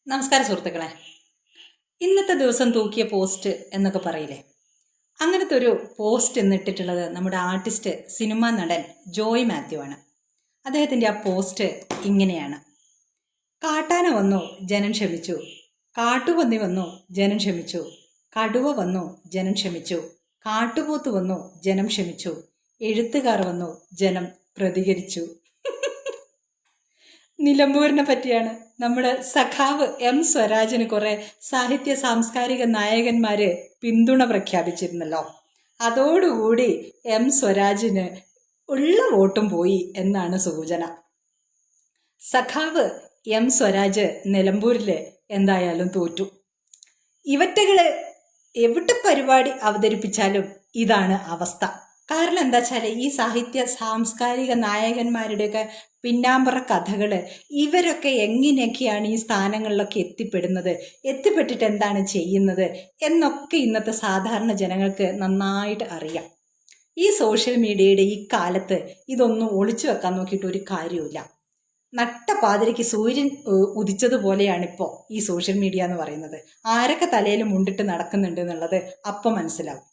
നമസ്കാരം സുഹൃത്തുക്കളെ. ഇന്നത്തെ ദിവസം തൂക്കിയ പോസ്റ്റ് എന്നൊക്കെ പറയില്ലേ, അങ്ങനത്തെ ഒരു പോസ്റ്റ് എന്നിട്ടിട്ടുള്ളത് നമ്മുടെ ആർട്ടിസ്റ്റ് സിനിമാ നടൻ ജോയ് മാത്യു ആണ്. അദ്ദേഹത്തിൻ്റെ ആ പോസ്റ്റ് ഇങ്ങനെയാണ്: കാട്ടാന വന്നു, ജനം ക്ഷമിച്ചു. കാട്ടുപന്നി വന്നു, ജനം ക്ഷമിച്ചു. കടുവ വന്നു, ജനം ക്ഷമിച്ചു. കാട്ടുപോത്ത് വന്നു, ജനം ക്ഷമിച്ചു. എഴുത്തുകാർ വന്നു, ജനം പ്രതികരിച്ചു. നിലമ്പൂരിനെ പറ്റിയാണ്. നമ്മുടെ സഖാവ് എം സ്വരാജിന് കുറെ സാഹിത്യ സാംസ്കാരിക നായകന്മാര് പിന്തുണ പ്രഖ്യാപിച്ചിരുന്നല്ലോ. അതോടുകൂടി എം സ്വരാജിന് ഉള്ള വോട്ടും പോയി എന്നാണ് സൂചന. സഖാവ് എം സ്വരാജ് നിലമ്പൂരില് എന്തായാലും തോറ്റു. ഇവറ്റകള് എവിടെ പരിപാടി അവതരിപ്പിച്ചാലും ഇതാണ് അവസ്ഥ. കാരണം എന്താ വെച്ചാൽ ഈ സാഹിത്യ സാംസ്കാരിക നായകന്മാരുടെയൊക്കെ പിന്നാമ്പറ കഥകള്, ഇവരൊക്കെ എങ്ങനെയൊക്കെയാണ് ഈ സ്ഥാനങ്ങളിലൊക്കെ എത്തിപ്പെട്ടിട്ട് എന്താണ് ചെയ്യുന്നത് എന്നൊക്കെ ഇന്നത്തെ സാധാരണ ജനങ്ങൾക്ക് നന്നായിട്ട് അറിയാം. ഈ സോഷ്യൽ മീഡിയയുടെ ഈ കാലത്ത് ഇതൊന്നും ഒളിച്ചു വെക്കാൻ നോക്കിയിട്ട് ഒരു കാര്യമില്ല. നട്ടപാതിരയ്ക്ക് സൂര്യൻ ഉദിച്ചതുപോലെയാണിപ്പോൾ ഈ സോഷ്യൽ മീഡിയ എന്ന് പറയുന്നത്. ആരൊക്കെ തലയിൽ മുണ്ടിട്ട് നടക്കുന്നുണ്ട് എന്നുള്ളത് അപ്പം മനസ്സിലാവും.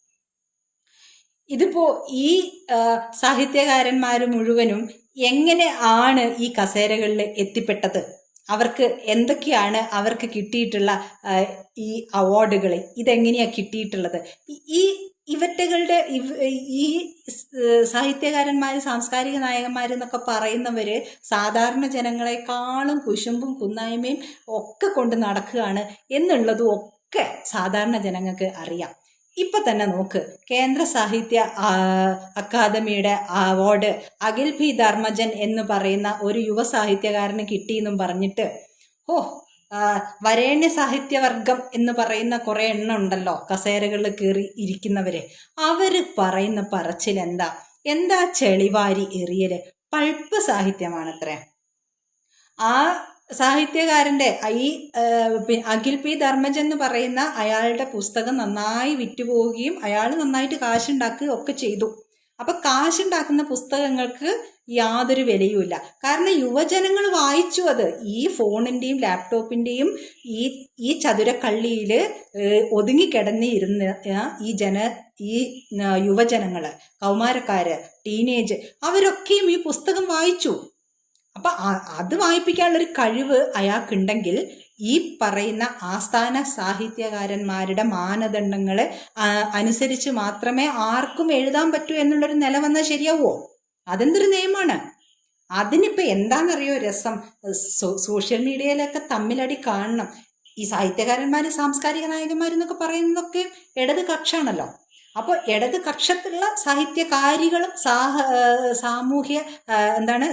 ഇതിപ്പോ ഈ സാഹിത്യകാരന്മാർ മുഴുവനും എങ്ങനെ ആണ് ഈ കസേരകളിൽ എത്തിപ്പെട്ടത്, അവർക്ക് എന്തൊക്കെയാണ് അവർക്ക് കിട്ടിയിട്ടുള്ള ഈ അവാർഡുകൾ, ഇതെങ്ങനെയാ കിട്ടിയിട്ടുള്ളത്? ഈ ഇവറ്റകളുടെ ഈ സാഹിത്യകാരന്മാർ സാംസ്കാരിക നായകന്മാരെന്നൊക്കെ പറയുന്നവര് സാധാരണ ജനങ്ങളെക്കാളും കുശുമ്പും കുന്നായ്മയും ഒക്കെ കൊണ്ട് നടക്കുകയാണ് എന്നുള്ളതും ഒക്കെ സാധാരണ ജനങ്ങൾക്ക് അറിയാം. ഇപ്പൊ തന്നെ നോക്ക്, കേന്ദ്ര സാഹിത്യ അക്കാദമിയുടെ അവാർഡ് അഖിൽ പി ധർമ്മജൻ എന്ന് പറയുന്ന ഒരു യുവ സാഹിത്യകാരന് കിട്ടിയെന്നും പറഞ്ഞിട്ട് വരേണ്യ സാഹിത്യവർഗം എന്ന് പറയുന്ന കുറെ എണ്ണം ഉണ്ടല്ലോ കസേരകളിൽ കയറി ഇരിക്കുന്നവര്. അവര് പറയുന്ന പറച്ചിൽ എന്താ ചെളിവാരി എറിയല്, പൾപ്പ് സാഹിത്യമാണത്രേ. ആ സാഹിത്യകാരന്റെ ഈ അഖിൽ പി ധർമ്മജൻ എന്ന് പറയുന്ന അയാളുടെ പുസ്തകം നന്നായി വിറ്റുപോവുകയും അയാൾ നന്നായിട്ട് കാശുണ്ടാക്കുകയും ഒക്കെ ചെയ്തു. അപ്പൊ കാശുണ്ടാക്കുന്ന പുസ്തകങ്ങൾക്ക് യാതൊരു വിലയുമില്ല. കാരണം യുവജനങ്ങൾ വായിച്ചു അത്. ഈ ഫോണിന്റെയും ലാപ്ടോപ്പിന്റെയും ഈ ചതുരക്കള്ളിയിൽ ഒതുങ്ങിക്കിടന്നിരുന്ന ഈ യുവജനങ്ങള്, കൗമാരക്കാര്, ടീനേജ്, അവരൊക്കെയും ഈ പുസ്തകം വായിച്ചു. അപ്പൊ അത് വായിപ്പിക്കാനുള്ളൊരു കഴിവ് അയാൾക്കുണ്ടെങ്കിൽ ഈ പറയുന്ന ആസ്ഥാന സാഹിത്യകാരന്മാരുടെ മാനദണ്ഡങ്ങളെ അനുസരിച്ച് മാത്രമേ ആർക്കും എഴുതാൻ പറ്റൂ എന്നുള്ളൊരു നില വന്നാൽ ശരിയാവോ? അതെന്തൊരു നിയമമാണ്? അതിനിപ്പോ എന്താണെന്നറിയോ രസം, സോഷ്യൽ മീഡിയയിലൊക്കെ തമ്മിലടി കാണണം. ഈ സാഹിത്യകാരന്മാര് സാംസ്കാരിക നായകന്മാരെന്നൊക്കെ പറയുന്നതൊക്കെ ഇടത് കക്ഷാണല്ലോ. അപ്പോൾ ഇടത് കക്ഷത്തിലുള്ള സാഹിത്യകാരികളും സാമൂഹ്യ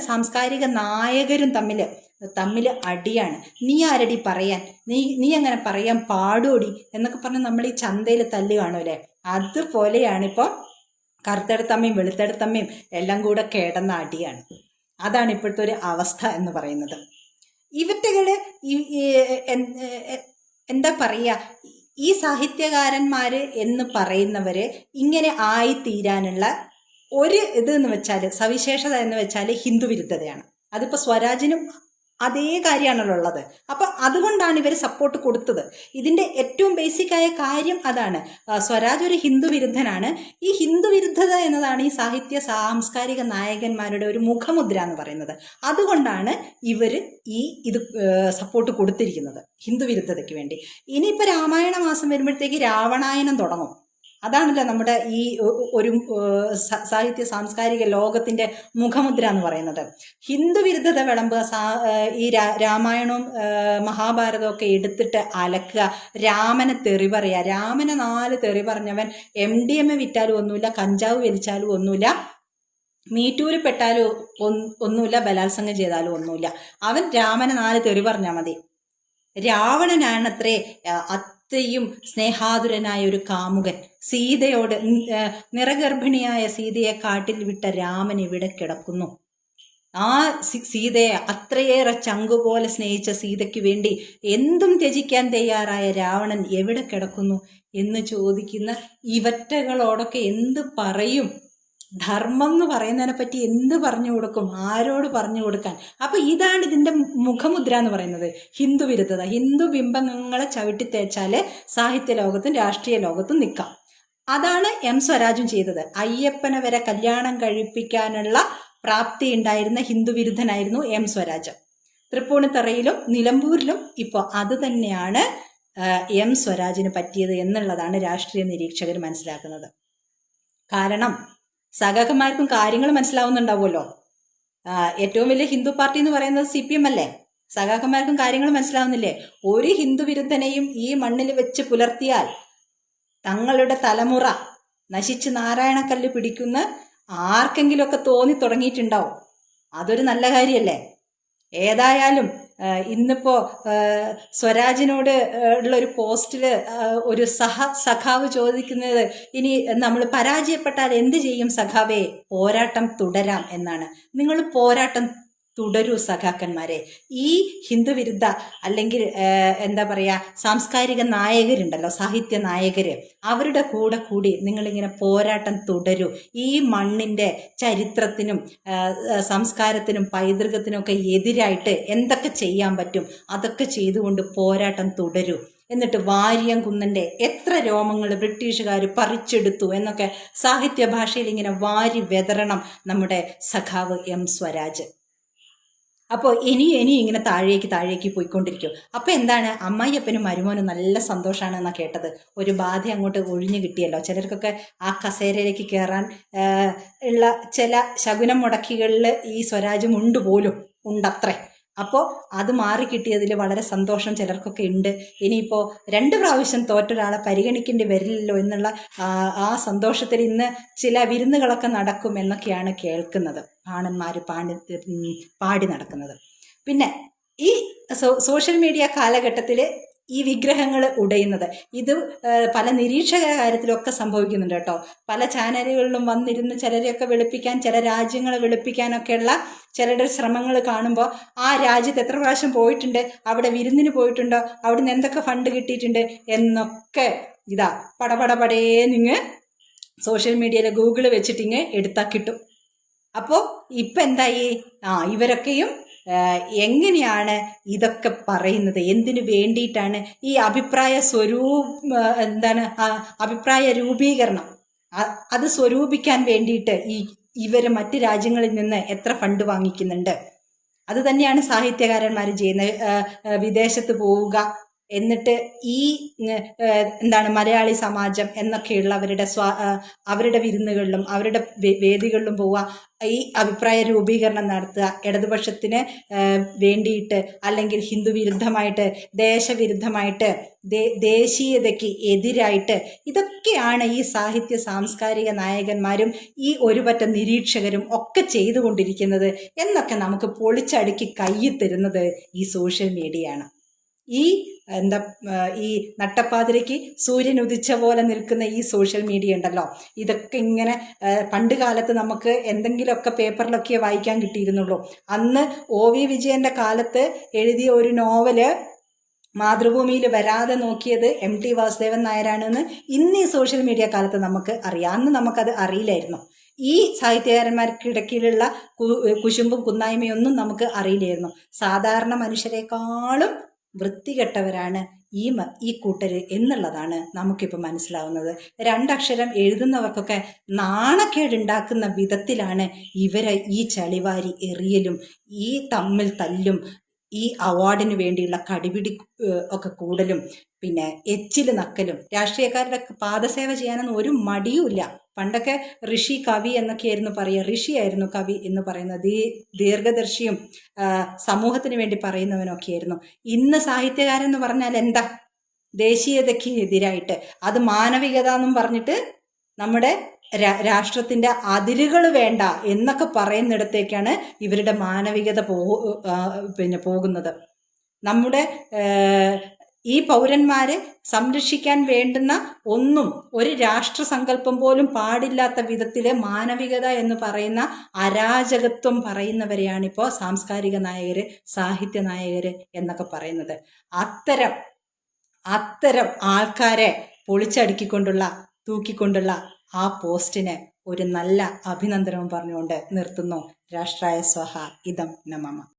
സാംസ്കാരിക നായകരും തമ്മിൽ അടിയാണ്. നീ ആരടി പറയാൻ, നീ അങ്ങനെ പറയാൻ പാടോടി എന്നൊക്കെ പറഞ്ഞ് നമ്മൾ ഈ ചന്തയിൽ തല്ല് കാണൂലേ, അതുപോലെയാണിപ്പോൾ കറുത്തെടുത്തമ്മയും വെളുത്തെടുത്തമ്മയും എല്ലാം കൂടെ കിടന്ന അടിയാണ്. അതാണ് ഇപ്പോഴത്തെ ഒരു അവസ്ഥ എന്ന് പറയുന്നത്. ഇവറ്റകള് എന്താ പറയുക, ഈ സാഹിത്യകാരന്മാര് എന്ന് പറയുന്നവര് ഇങ്ങനെ ആയിത്തീരാനുള്ള ഒരു എന്ന് വെച്ചാൽ, സവിശേഷത എന്ന് വെച്ചാൽ ഹിന്ദു വിരുദ്ധതയാണ്. അതിപ്പോ സ്വരാജിനും അതേ കാര്യമാണല്ലോ ഉള്ളത്. അപ്പൊ അതുകൊണ്ടാണ് ഇവർ സപ്പോർട്ട് കൊടുത്തത്. ഇതിന്റെ ഏറ്റവും ബേസിക്കായ കാര്യം അതാണ്. സ്വരാജ് ഒരു ഹിന്ദു വിരുദ്ധനാണ്. ഈ ഹിന്ദു വിരുദ്ധത എന്നതാണ് ഈ സാഹിത്യ സാംസ്കാരിക നായകന്മാരുടെ ഒരു മുഖമുദ്ര എന്ന് പറയുന്നത്. അതുകൊണ്ടാണ് ഇവര് ഇത് സപ്പോർട്ട് കൊടുത്തിരിക്കുന്നത്, ഹിന്ദു വിരുദ്ധതയ്ക്ക് വേണ്ടി. ഇനിയിപ്പോ രാമായണ മാസം വരുമ്പോഴത്തേക്ക് രാവണായനം തുടങ്ങും. അതാണല്ലോ നമ്മുടെ ഈ ഒരു സാഹിത്യ സാംസ്കാരിക ലോകത്തിന്റെ മുഖമുദ്ര എന്ന് പറയുന്നത്. ഹിന്ദു വിരുദ്ധത വിളമ്പുക, ഈ രാമായണവും മഹാഭാരതവും ഒക്കെ എടുത്തിട്ട് അലക്കുക, രാമനെ തെറി പറയുക. രാമനെ 4 തെറി പറഞ്ഞവൻ MDMA വിറ്റാലും ഒന്നുമില്ല, കഞ്ചാവ് വലിച്ചാലും ഒന്നുമില്ല, മീറ്റൂര് പെട്ടാലും ഒന്നുമില്ല, ബലാത്സംഗം ചെയ്താലും ഒന്നുമില്ല. അവൻ രാമനെ 4 തെറി പറഞ്ഞാൽ മതി. രാവണനാണത്രേ അത്രയും സ്നേഹാതുരനായ ഒരു കാമുകൻ. സീതയോട്, നിറഗർഭിണിയായ സീതയെ കാട്ടിൽ വിട്ട രാമൻ ഇവിടെ കിടക്കുന്നു. ആ സീതയെ അത്രയേറെ ചങ്കുപോലെ സ്നേഹിച്ച സീതയ്ക്ക് വേണ്ടി എന്തും ത്യജിക്കാൻ തയ്യാറായ രാവണൻ എവിടെ കിടക്കുന്നു എന്ന് ചോദിക്കുന്ന ഇവറ്റകളോടൊക്കെ എന്ത് പറയും? ധർമ്മം എന്ന് പറയുന്നതിനെ പറ്റി എന്ത് പറഞ്ഞു കൊടുക്കും, ആരോട് പറഞ്ഞു കൊടുക്കാൻ? അപ്പൊ ഇതാണ് ഇതിന്റെ മുഖമുദ്ര എന്ന് പറയുന്നത്, ഹിന്ദു വിരുദ്ധത. ഹിന്ദു ബിംബങ്ങളെ ചവിട്ടി തേച്ചാല് സാഹിത്യ ലോകത്തും രാഷ്ട്രീയ ലോകത്തും നിൽക്കാം. അതാണ് എം സ്വരാജും ചെയ്തത്. അയ്യപ്പനെ വരെ കല്യാണം കഴിപ്പിക്കാനുള്ള പ്രാപ്തി ഉണ്ടായിരുന്ന ഹിന്ദു വിരുദ്ധനായിരുന്നു എം സ്വരാജ്. തൃപ്പൂണിത്തറയിലും നിലമ്പൂരിലും ഇപ്പോൾ അത് തന്നെയാണ് എം സ്വരാജിന് പറ്റിയത് എന്നുള്ളതാണ് രാഷ്ട്രീയ നിരീക്ഷകർ മനസ്സിലാക്കുന്നത്. കാരണം സഖാക്കന്മാർക്കും കാര്യങ്ങൾ മനസ്സിലാവുന്നുണ്ടാവുമല്ലോ. ഏറ്റവും വലിയ ഹിന്ദു പാർട്ടി എന്ന് പറയുന്നത് CPM അല്ലേ? സഖാക്കന്മാർക്കും കാര്യങ്ങൾ മനസ്സിലാവുന്നില്ലേ? ഒരു ഹിന്ദു വിരുദ്ധനെയും ഈ മണ്ണിൽ വെച്ച് പുലർത്തിയാൽ തങ്ങളുടെ തലമുറ നശിച്ച് നാരായണക്കല്ല് പിടിക്കുന്ന ആർക്കെങ്കിലുമൊക്കെ തോന്നി തുടങ്ങിയിട്ടുണ്ടാവും. അതൊരു നല്ല കാര്യമല്ലേ? ഏതായാലും ഇന്നിപ്പോ സ്വരാജിനോട് ഉള്ള ഒരു പോസ്റ്റില് ഒരു സഖാവ് ചോദിക്കുന്നത്, ഇനി നമ്മൾ പരാജയപ്പെട്ടാൽ എന്ത് ചെയ്യും സഖാവേ? പോരാട്ടം തുടരാം എന്നാണ്. നിങ്ങൾ പോരാട്ടം തുടരൂ സഖാക്കന്മാരെ. ഈ ഹിന്ദു വിരുദ്ധ അല്ലെങ്കിൽ എന്താ പറയാ സാംസ്കാരിക നായകരുണ്ടല്ലോ, സാഹിത്യ നായകര്, അവരുടെ കൂടെ കൂടി നിങ്ങളിങ്ങനെ പോരാട്ടം തുടരൂ. ഈ മണ്ണിന്റെ ചരിത്രത്തിനും സംസ്കാരത്തിനും പൈതൃകത്തിനും ഒക്കെ എതിരായിട്ട് എന്തൊക്കെ ചെയ്യാൻ പറ്റും അതൊക്കെ ചെയ്തുകൊണ്ട് പോരാട്ടം തുടരൂ. എന്നിട്ട് വാരിയം കുന്നന്റെ എത്ര രോമങ്ങൾ ബ്രിട്ടീഷുകാർ പറിച്ചെടുത്തു എന്നൊക്കെ സാഹിത്യ ഭാഷയിൽ ഇങ്ങനെ വാരി വെതറണം നമ്മുടെ സഖാവ് എം സ്വരാജ്. അപ്പോൾ ഇനി ഇങ്ങനെ താഴേക്ക് പോയിക്കൊണ്ടിരിക്കും. അപ്പോൾ എന്താണ്, അമ്മായിയപ്പനും മരുമോനും നല്ല സന്തോഷമാണ് എന്നാ കേട്ടത്. ഒരു ബാധ അങ്ങോട്ട് ഒഴിഞ്ഞു കിട്ടിയല്ലോ. ചിലർക്കൊക്കെ ആ കസേരയിലേക്ക് കയറാൻ ഉള്ള ചില ശകുനം മുടക്കികളിൽ ഈ സ്വരാജും ഉണ്ട് പോലും ഉണ്ടത്രേ. അപ്പോൾ അത് മാറിക്കിട്ടിയതിൽ വളരെ സന്തോഷം ചിലർക്കൊക്കെ ഉണ്ട്. ഇനിയിപ്പോൾ 2 പ്രാവശ്യം തോറ്റൊരാളെ പരിഗണിക്കേണ്ടി വരില്ലല്ലോ എന്നുള്ള ആ സന്തോഷത്തിൽ ഇന്ന് ചില വിരുന്നുകളൊക്കെ നടക്കും എന്നൊക്കെയാണ് കേൾക്കുന്നത്, ആണന്മാർ പാടി നടക്കുന്നത്. പിന്നെ ഈ സോഷ്യൽ മീഡിയ കാലഘട്ടത്തിൽ ഈ വിഗ്രഹങ്ങൾ ഉടയുന്നത് ഇത് പല നിരീക്ഷക കാര്യത്തിലൊക്കെ സംഭവിക്കുന്നുണ്ട് കേട്ടോ. പല ചാനലുകളിലും വന്നിരുന്ന് ചിലരെയൊക്കെ വെളുപ്പിക്കാൻ, ചില രാജ്യങ്ങളെ വെളുപ്പിക്കാനൊക്കെയുള്ള ചിലരുടെ ശ്രമങ്ങൾ കാണുമ്പോൾ ആ രാജ്യത്ത് എത്ര പ്രാവശ്യം പോയിട്ടുണ്ട്, അവിടെ വിരുന്നിന് പോയിട്ടുണ്ടോ, അവിടുന്ന് എന്തൊക്കെ ഫണ്ട് കിട്ടിയിട്ടുണ്ട് എന്നൊക്കെ ഇതാ പടപടപടേ നിങ്ങൾ സോഷ്യൽ മീഡിയയിൽ ഗൂഗിൾ വെച്ചിട്ടിങ്ങ് എടുത്താൽ കിട്ടും. അപ്പോൾ ഇപ്പം എന്തായി, ഇവരൊക്കെയും എങ്ങനെയാണ് ഇതൊക്കെ പറയുന്നത്, എന്തിനു വേണ്ടിയിട്ടാണ് ഈ അഭിപ്രായ രൂപീകരണം അത് സ്വരൂപിക്കാൻ വേണ്ടിയിട്ട് ഇവര് മറ്റ് രാജ്യങ്ങളിൽ നിന്ന് എത്ര ഫണ്ട് വാങ്ങിക്കുന്നുണ്ട്. അത് തന്നെയാണ് സാഹിത്യകാരന്മാർ ചെയ്യുന്നത്. വിദേശത്ത് പോവുക, എന്നിട്ട് ഈ മലയാളി സമാജം എന്നൊക്കെയുള്ള അവരുടെ വിരുന്നുകളിലും അവരുടെ വേദികളിലും പോവുക, ഈ അഭിപ്രായ രൂപീകരണം നടത്തുക, ഇടതുപക്ഷത്തിന് വേണ്ടിയിട്ട് അല്ലെങ്കിൽ ഹിന്ദു വിരുദ്ധമായിട്ട്, ദേശവിരുദ്ധമായിട്ട്, ദേശീയതയ്ക്ക് എതിരായിട്ട്. ഇതൊക്കെയാണ് ഈ സാഹിത്യ സാംസ്കാരിക നായകന്മാരും ഈ ഒരുപറ്റം നിരീക്ഷകരും ഒക്കെ ചെയ്തുകൊണ്ടിരിക്കുന്നത് എന്നൊക്കെ നമുക്ക് പൊളിച്ചടുക്കി കയ്യിൽ തരുന്നത് ഈ സോഷ്യൽ മീഡിയയാണ്. ഈ നട്ടപ്പാതിരയ്ക്ക് സൂര്യൻ ഉദിച്ച പോലെ നിൽക്കുന്ന ഈ സോഷ്യൽ മീഡിയ ഉണ്ടല്ലോ, ഇതൊക്കെ ഇങ്ങനെ പണ്ട് കാലത്ത് നമുക്ക് എന്തെങ്കിലുമൊക്കെ പേപ്പറിലൊക്കെ വായിക്കാൻ കിട്ടിയിരുന്നുള്ളൂ. അന്ന് OV വിജയന്റെ കാലത്ത് എഴുതിയ ഒരു നോവല് മാതൃഭൂമിയിൽ വരാതെ നോക്കിയത് MT വാസുദേവൻ നായരാണെന്ന് ഇന്ന് ഈ സോഷ്യൽ മീഡിയ കാലത്ത് നമുക്ക് അറിയാം. അന്ന് നമുക്കത് അറിയില്ലായിരുന്നു. ഈ സാഹിത്യകാരന്മാർക്കിടയ്ക്കുള്ള കുശുമ്പും കുന്നായ്മയൊന്നും നമുക്ക് അറിയില്ലായിരുന്നു. സാധാരണ മനുഷ്യരെക്കാളും വൃത്തികെട്ടവരാണ് ഈ കൂട്ടര് എന്നുള്ളതാണ് നമുക്കിപ്പോൾ മനസ്സിലാവുന്നത്. 2 അക്ഷരം എഴുതുന്നവർക്കൊക്കെ നാണക്കേടുണ്ടാക്കുന്ന വിധത്തിലാണ് ഇവരെ ഈ ചളിവാരി എറിയലും ഈ തമ്മിൽ തല്ലും ഈ അവാർഡിന് വേണ്ടിയുള്ള കടിപിടി ഒക്കെ കൂടലും പിന്നെ എച്ചില് നക്കലും. രാഷ്ട്രീയക്കാരുടെ പാദസേവ ചെയ്യാനൊന്നും ഒരു മടിയുമില്ല. പണ്ടൊക്കെ ഋഷി കവി എന്നൊക്കെയായിരുന്നു പറയുക, ഋഷിയായിരുന്നു കവി എന്ന് പറയുന്നത്. ദീർഘദർശിയും സമൂഹത്തിന് വേണ്ടി പറയുന്നവനൊക്കെയായിരുന്നു. ഇന്ന് സാഹിത്യകാരൻ എന്ന് പറഞ്ഞാൽ എന്താ, ദേശീയതയ്ക്ക് എതിരായിട്ട് അത് മാനവികത എന്നും പറഞ്ഞിട്ട് നമ്മുടെ രാഷ്ട്രത്തിന്റെ അതിരുകൾ വേണ്ട എന്നൊക്കെ പറയുന്നിടത്തേക്കാണ് ഇവരുടെ മാനവികത പോകുന്നത്. നമ്മുടെ ഈ പൗരന്മാരെ സംരക്ഷിക്കാൻ വേണ്ടുന്ന ഒന്നും ഒരു രാഷ്ട്രസങ്കല്പം പോലും പാടില്ലാത്ത വിധത്തില് മാനവികത എന്ന് പറയുന്ന അരാജകത്വം പറയുന്നവരെയാണിപ്പോൾ സാംസ്കാരിക നായകര്, സാഹിത്യ നായകര് എന്നൊക്കെ പറയുന്നത്. അത്തരം ആൾക്കാരെ പൊളിച്ചടുക്കിക്കൊണ്ടുള്ള തൂക്കിക്കൊണ്ടുള്ള ആ പോസ്റ്റിന് ഒരു നല്ല അഭിനന്ദനവും പറഞ്ഞുകൊണ്ട് നിർത്തുന്നു. രാഷ്ട്രായ സ്വഹ ഇദം നമഃ.